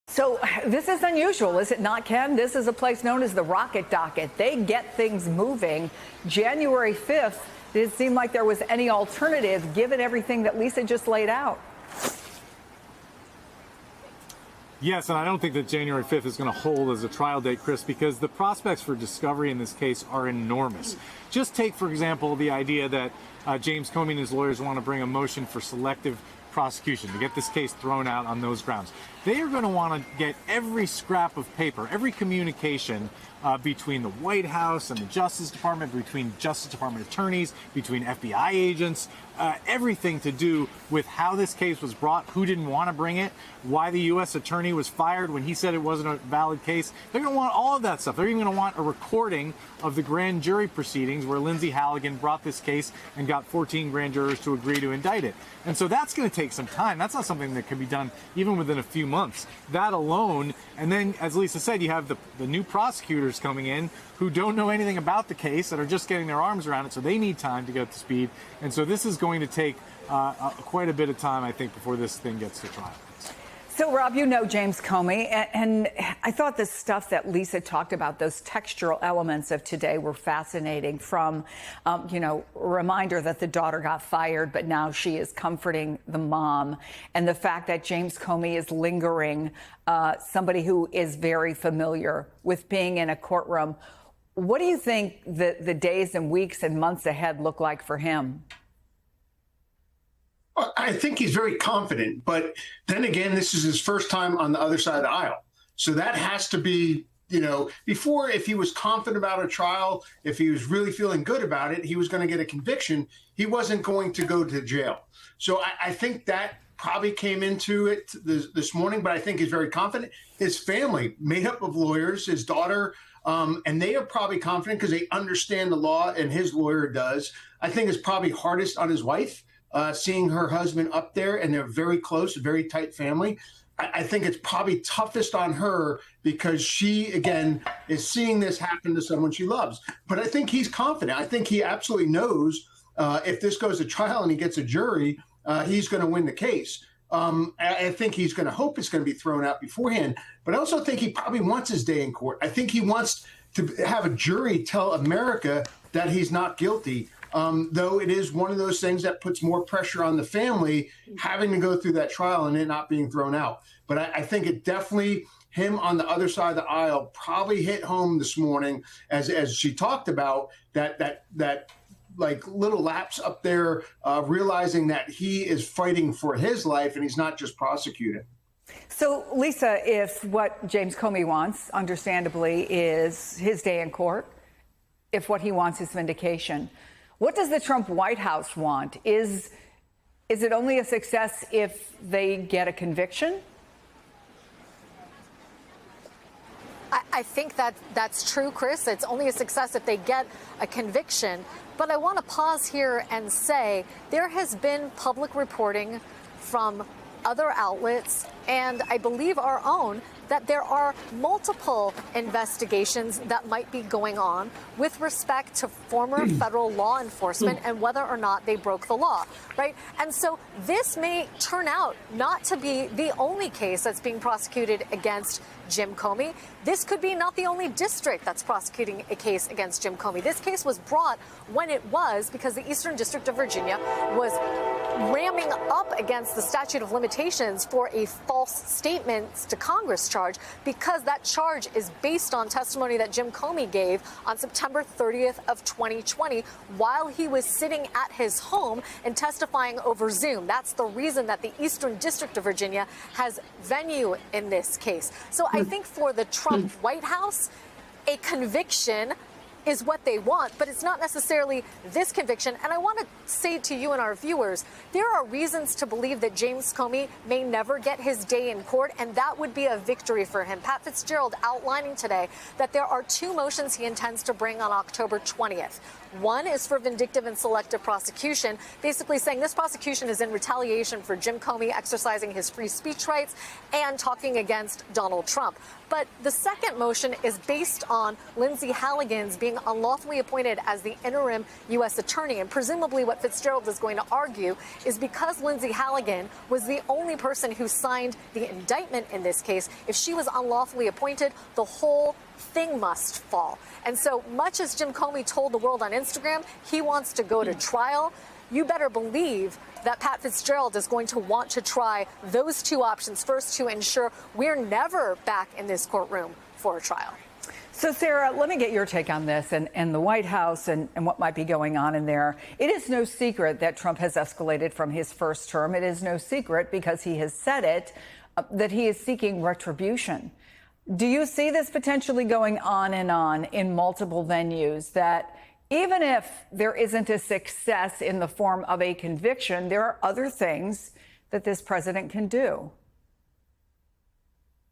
So this is unusual, is it not, Ken? This is a place known as the Rocket Docket. They get things moving. January 5th, did it seem like there was any alternative given everything that Lisa just laid out? Yes, and I don't think that January 5th is going to hold as a trial date, Chris, because the prospects for discovery in this case are enormous. Just take, for example, the idea that James Comey and his lawyers want to bring a motion for selective prosecution to get this case thrown out on those grounds. They are going to want to get every scrap of paper, every communication between the White House and the Justice Department, between Justice Department attorneys, between FBI agents, everything to do with how this case was brought, who didn't want to bring it, why the U.S. attorney was fired when he said it wasn't a valid case. They're going to want all of that stuff. They're even going to want a recording of the grand jury proceedings where Lindsay Halligan brought this case and got 14 grand jurors to agree to indict it. And so that's going to take some time. That's not something that can be done even within a few months. That alone, and then, as Lisa said, you have the new prosecutors coming in who don't know anything about the case, that are just getting their arms around it, so they need time to get up to speed. And so this is going to take quite a bit of time, I think, before this thing gets to trial. So, Rob, you know James Comey, and I thought the stuff that Lisa talked about, those textural elements of today were fascinating, from, a reminder that the daughter got fired, but now she is comforting the mom, and the fact that James Comey is lingering, somebody who is very familiar with being in a courtroom. What do you think the days and weeks and months ahead look like for him? I think he's very confident, but then again, this is his first time on the other side of the aisle. So that has to be, before, if he was confident about a trial, if he was really feeling good about it, he was going to get a conviction. He wasn't going to go to jail. So I think that probably came into it this morning, but I think he's very confident. His family, made up of lawyers, his daughter, and they are probably confident because they understand the law, and his lawyer does. I think it's probably hardest on his wife. Seeing her husband up there, and they're very close, a very tight family. I think it's probably toughest on her because she, again, is seeing this happen to someone she loves. But I think he's confident. I think he absolutely knows if this goes to trial and he gets a jury, he's going to win the case. I think he's going to hope it's going to be thrown out beforehand. But I also think he probably wants his day in court. I think he wants to have a jury tell America that he's not guilty. Though it is one of those things that puts more pressure on the family having to go through that trial and it not being thrown out. But I think it definitely, him on the other side of the aisle, probably hit home this morning as she talked about that like little lapse up there, realizing that he is fighting for his life and he's not just prosecuted. So, Lisa, if what James Comey wants, understandably, is his day in court, if what he wants is vindication, what does the Trump White House want? Is it only a success if they get a conviction? I think that's true, Chris. It's only a success if they get a conviction. But I want to pause here and say there has been public reporting from other outlets, and I believe our own, that there are multiple investigations that might be going on with respect to former federal law enforcement and whether or not they broke the law, right? And so this may turn out not to be the only case that's being prosecuted against Jim Comey. This could be not the only district that's prosecuting a case against Jim Comey. This case was brought when it was because the Eastern District of Virginia was ramming up against the statute of limitations for a false statements to Congress charge, because that charge is based on testimony that Jim Comey gave on September 30th of 2020 while he was sitting at his home and testifying over Zoom. That's the reason that the Eastern District of Virginia has venue in this case. So I think for the Trump White House, a conviction is what they want, but it's not necessarily this conviction. And I want to say to you and our viewers, there are reasons to believe that James Comey may never get his day in court, and that would be a victory for him. Pat Fitzgerald outlining today that there are two motions he intends to bring on October 20th. One is for vindictive and selective prosecution, basically saying this prosecution is in retaliation for Jim Comey exercising his free speech rights and talking against Donald Trump. But the second motion is based on Lindsay Halligan's being unlawfully appointed as the interim U.S. attorney. And presumably what Fitzgerald is going to argue is because Lindsay Halligan was the only person who signed the indictment in this case, if she was unlawfully appointed, the whole thing must fall. And so much as Jim Comey told the world on Instagram he wants to go to trial, you better believe that Pat Fitzgerald is going to want to try those two options first to ensure we're never back in this courtroom for a trial. So, Sarah, let me get your take on this and the White House and what might be going on in there. It is no secret that Trump has escalated from his first term. It is no secret, because he has said it, that he is seeking retribution. Do you see this potentially going on in multiple venues, that even if there isn't a success in the form of a conviction, there are other things that this president can do?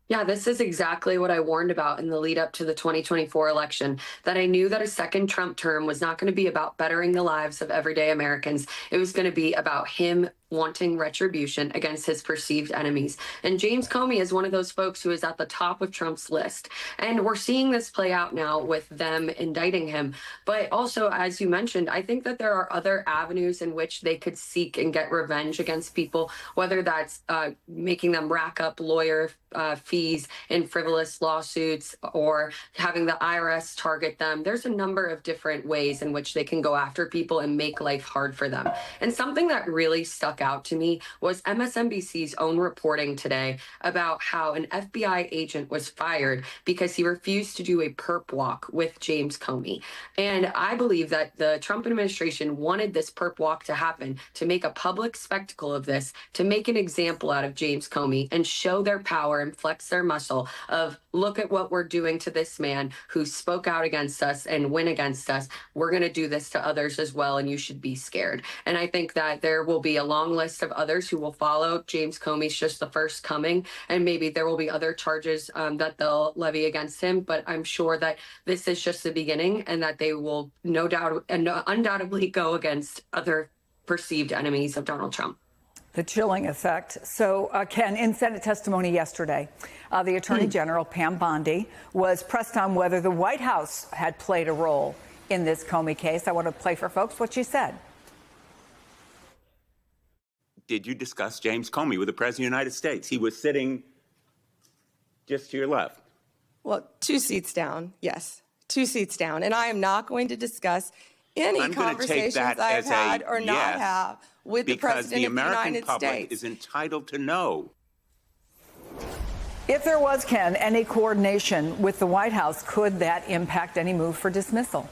Yeah, this is exactly what I warned about in the lead up to the 2024 election, that I knew that a second Trump term was not going to be about bettering the lives of everyday Americans. It was going to be about him wanting retribution against his perceived enemies. And James Comey is one of those folks who is at the top of Trump's list. And we're seeing this play out now with them indicting him. But also, as you mentioned, I think that there are other avenues in which they could seek and get revenge against people, whether that's making them rack up lawyer fees in frivolous lawsuits or having the IRS target them. There's a number of different ways in which they can go after people and make life hard for them. And something that really stuck out to me was MSNBC's own reporting today about how an FBI agent was fired because he refused to do a perp walk with James Comey. And I believe that the Trump administration wanted this perp walk to happen to make a public spectacle of this, to make an example out of James Comey and show their power and flex their muscle of, look at what we're doing to this man who spoke out against us and went against us. We're going to do this to others as well, and you should be scared. And I think that there will be a long list of others who will follow. James Comey's just the first coming, and maybe there will be other charges that they'll levy against him. But I'm sure that this is just the beginning, and that they will no doubt and undoubtedly go against other perceived enemies of Donald Trump. The chilling effect. So, Ken, in Senate testimony yesterday, the Attorney General, Pam Bondi, was pressed on whether the White House had played a role in this Comey case. I want to play for folks what she said. Did you discuss James Comey with the President of the United States? He was sitting just to your left. Well, 2 seats down, yes. 2 seats down. And I am not going to discuss any conversations I've had or not have with the President of the United States. Because the American public is entitled to know. If there was, Ken, any coordination with the White House, could that impact any move for dismissal?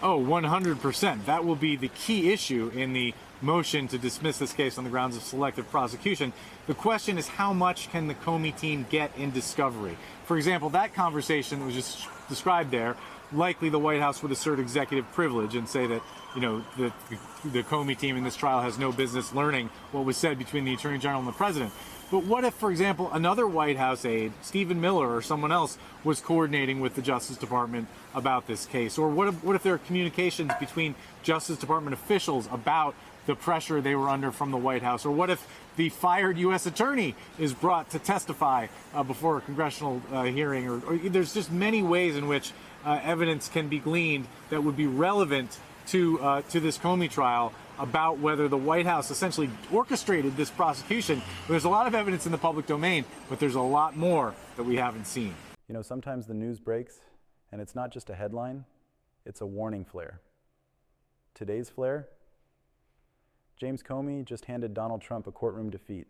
Oh, 100%. That will be the key issue in the motion to dismiss this case on the grounds of selective prosecution. The question is, how much can the Comey team get in discovery? For example, that conversation that was just described there, likely the White House would assert executive privilege and say that, you know, the Comey team in this trial has no business learning what was said between the Attorney General and the President. But what if, for example, another White House aide, Stephen Miller or someone else, was coordinating with the Justice Department about this case? Or what if there are communications between Justice Department officials about the pressure they were under from the White House? Or what if the fired U.S. attorney is brought to testify before a congressional hearing? Or there's just many ways in which evidence can be gleaned that would be relevant to this Comey trial about whether the White House essentially orchestrated this prosecution. There's a lot of evidence in the public domain, but there's a lot more that we haven't seen. You know, sometimes the news breaks, and it's not just a headline, it's a warning flare. Today's flare: James Comey just handed Donald Trump a courtroom defeat,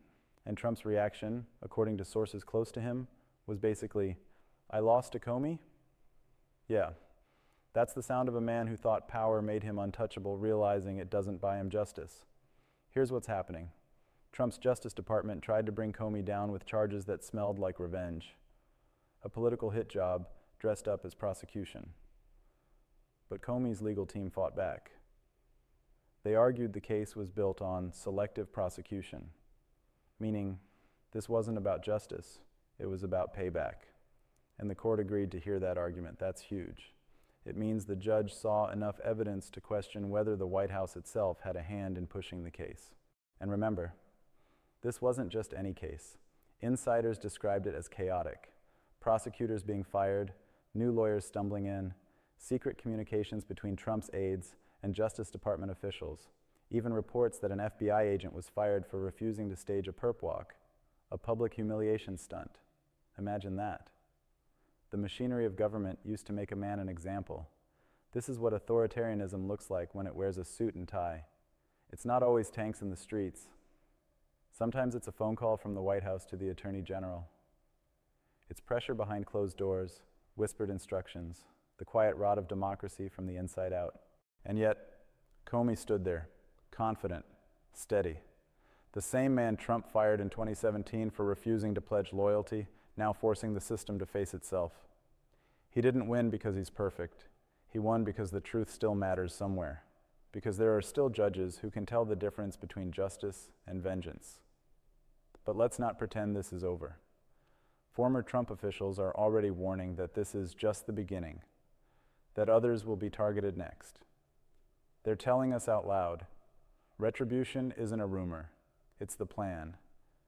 and Trump's reaction, according to sources close to him, was basically, "I lost to Comey? Yeah. That's the sound of a man who thought power made him untouchable, realizing it doesn't buy him justice." Here's what's happening. Trump's Justice Department tried to bring Comey down with charges that smelled like revenge. A political hit job dressed up as prosecution. But Comey's legal team fought back. They argued the case was built on selective prosecution, meaning this wasn't about justice, it was about payback. And the court agreed to hear that argument. That's huge. It means the judge saw enough evidence to question whether the White House itself had a hand in pushing the case. And remember, this wasn't just any case. Insiders described it as chaotic. Prosecutors being fired, new lawyers stumbling in, secret communications between Trump's aides and Justice Department officials, even reports that an FBI agent was fired for refusing to stage a perp walk, a public humiliation stunt. Imagine that. The machinery of government used to make a man an example. This is what authoritarianism looks like when it wears a suit and tie. It's not always tanks in the streets. Sometimes it's a phone call from the White House to the Attorney General. It's pressure behind closed doors, whispered instructions, the quiet rot of democracy from the inside out. And yet, Comey stood there, confident, steady. The same man Trump fired in 2017 for refusing to pledge loyalty, now forcing the system to face itself. He didn't win because he's perfect. He won because the truth still matters somewhere, because there are still judges who can tell the difference between justice and vengeance. But let's not pretend this is over. Former Trump officials are already warning that this is just the beginning, that others will be targeted next. They're telling us out loud, retribution isn't a rumor, it's the plan.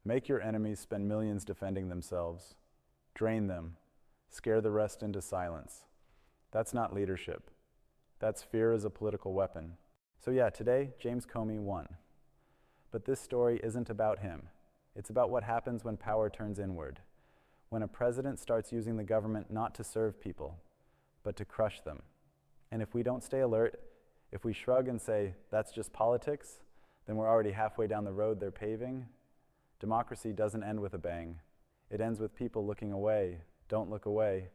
Make your enemies spend millions defending themselves. Drain them. Scare the rest into silence. That's not leadership. That's fear as a political weapon. So yeah, today, James Comey won. But this story isn't about him. It's about what happens when power turns inward. When a president starts using the government not to serve people, but to crush them. And if we don't stay alert, if we shrug and say, that's just politics, then we're already halfway down the road they're paving. Democracy doesn't end with a bang. It ends with people looking away, don't look away,